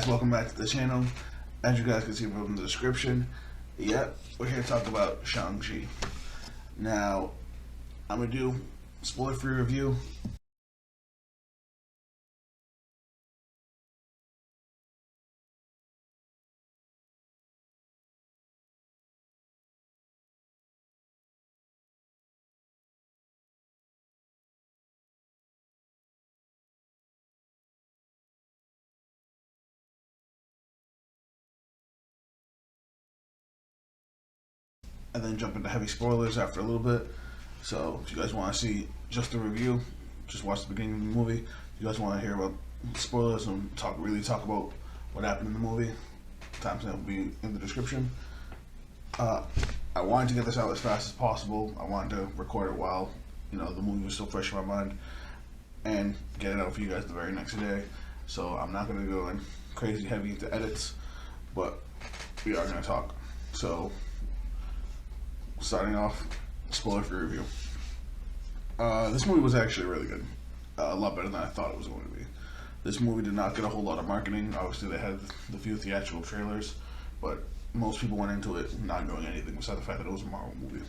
welcome back to the channel. As you guys can see from the description, we're here to talk about Shang-Chi. Now, I'm going to do spoiler-free review. And then jump into heavy spoilers after a little bit. So if you guys want to see just the review, just watch the beginning of the movie. If you guys want to hear about spoilers and really talk about what happened in the movie, timestamp will be in the description. I wanted to get this out as fast as possible. I wanted to record it while the movie was still fresh in my mind and get it out for you guys the very next day. So I'm not going to go in crazy heavy into edits, but we are going to talk. So starting off, spoiler-free review. This movie was actually really good. A lot better than I thought it was going to be. This movie did not get a whole lot of marketing. Obviously, they had the few theatrical trailers, but most people went into it not knowing anything besides the fact that it was a Marvel movie.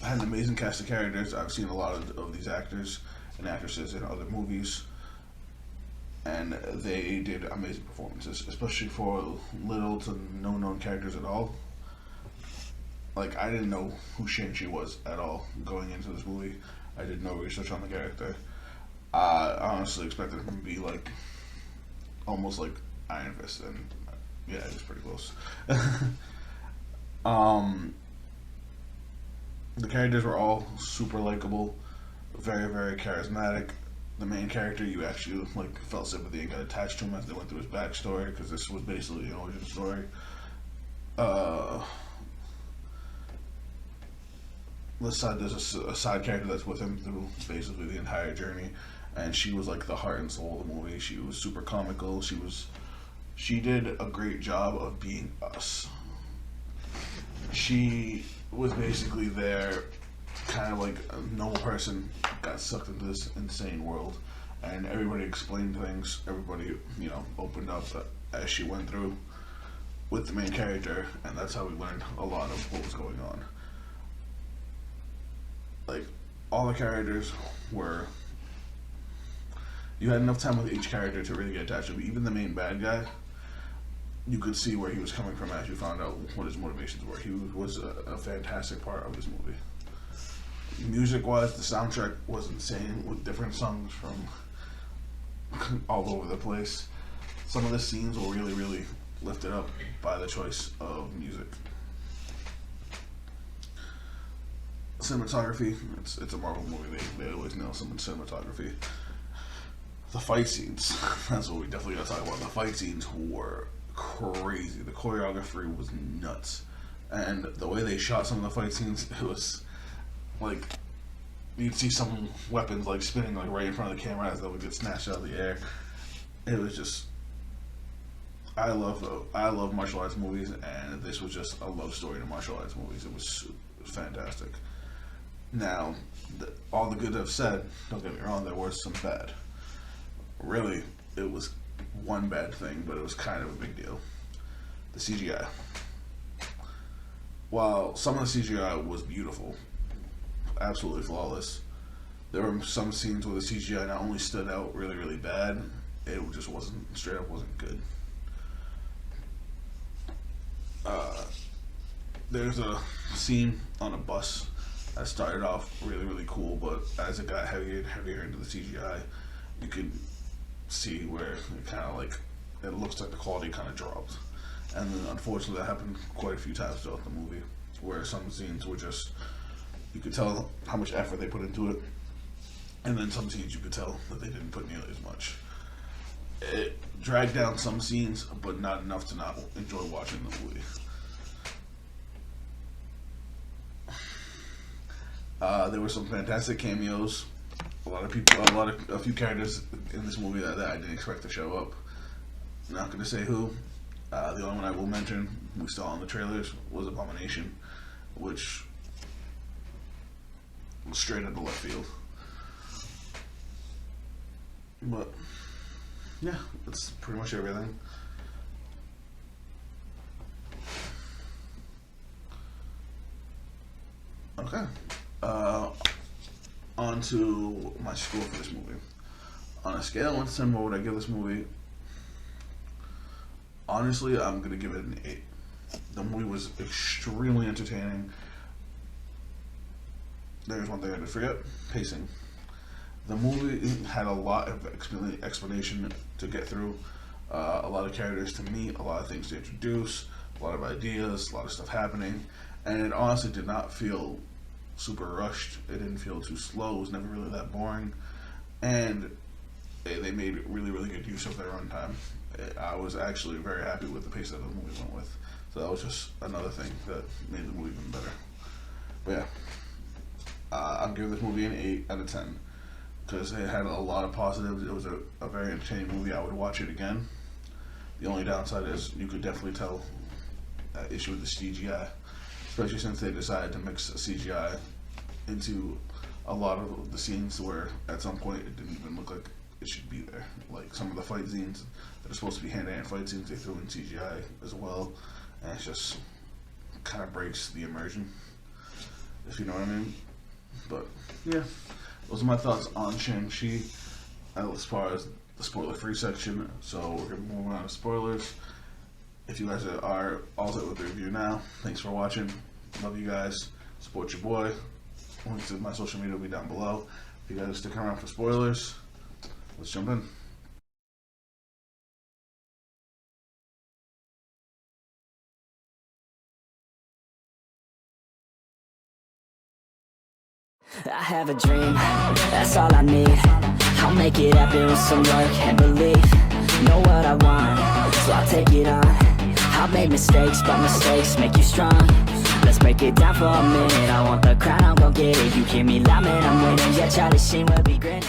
Had an amazing cast of characters. I've seen a lot of these actors and actresses in other movies, and they did amazing performances, especially for little to no known characters at all. Like, I didn't know who Shang-Chi was at all going into this movie. I did no research on the character. I honestly expected him to be like almost like Iron Fist, and yeah, it was pretty close. The characters were all super likable, very, very charismatic. The main character, you actually felt sympathy and got attached to him as they went through his backstory, because this was basically an origin story. This side, there's a side character that's with him through basically the entire journey, and she was like the heart and soul of the movie. She was super comical. She did a great job of being us. She was basically there, kind of like a normal person got sucked into this insane world, and everybody explained things. Everybody, opened up as she went through with the main character, and that's how we learned a lot of what was going on. Like, all the characters were, you had enough time with each character to really get attached to them. Even the main bad guy, you could see where he was coming from as you found out what his motivations were. He was a fantastic part of this movie. Music-wise, the soundtrack was insane with different songs from all over the place. Some of the scenes were really, really lifted up by the choice of music. Cinematography, it's a Marvel movie. They always nail some cinematography. The fight scenes, that's what we definitely gotta talk about. The fight scenes were crazy. The choreography was nuts. And the way they shot some of the fight scenes, it was like, you'd see some weapons spinning right in front of the camera as they would get snatched out of the air. It was just, I love martial arts movies, and this was just a love story to martial arts movies. It was fantastic. Now, all the good I've said, don't get me wrong, there was some bad. Really, it was one bad thing, but it was kind of a big deal. The CGI. While some of the CGI was beautiful, absolutely flawless, there were some scenes where the CGI not only stood out really, really bad, it just straight up wasn't good. There's a scene on a bus that started off really, really cool, but as it got heavier and heavier into the CGI, you could see where it kind of it looks like the quality kind of dropped. And then unfortunately that happened quite a few times throughout the movie, where some scenes were just, you could tell how much effort they put into it, and then some scenes you could tell that they didn't put nearly as much. It dragged down some scenes, but not enough to not enjoy watching the movie. There were some fantastic cameos. A few characters in this movie that I didn't expect to show up. I'm not going to say who. The only one I will mention, we saw in the trailers, was Abomination, which was straight out of left field. But yeah, that's pretty much everything. Okay. On to my score for this movie. On a scale of 1 to 10, what would I give this movie? Honestly, I'm going to give it an 8. The movie was extremely entertaining. There's one thing I did forget: pacing. The movie had a lot of explanation to get through, a lot of characters to meet, a lot of things to introduce, a lot of ideas, a lot of stuff happening, and it honestly did not feel super rushed. It didn't feel too slow. It was never really that boring, and they made really, really good use of their runtime. I was actually very happy with the pace that the movie went with. So that was just another thing that made the movie even better. But yeah, I'm giving this movie an 8 out of 10 because it had a lot of positives. It was a very entertaining movie. I would watch it again. The only downside is you could definitely tell that issue with the CGI, especially since they decided to mix CGI into a lot of the scenes where at some point it didn't even look like it should be there. Like some of the fight scenes that are supposed to be hand-to-hand fight scenes, they threw in CGI as well, and it just kind of breaks the immersion, if you know what I mean. But yeah, those are my thoughts on Shang-Chi as far as the spoiler-free section. So we're going to move on to spoilers. If you guys are all set with the review now, thanks for watching. Love you guys. Support your boy. Links to my social media will be down below. If you guys are sticking around for spoilers, let's jump in. I have a dream, that's all I need. I'll make it happen with some work and belief. Know what I want, so I'll take it on. I've made mistakes, but mistakes make you strong. Let's break it down for a minute. I want the crown, I'm gon' get it. You hear me loud, man, I'm winning. Yeah, Charlie Sheen will be grinning.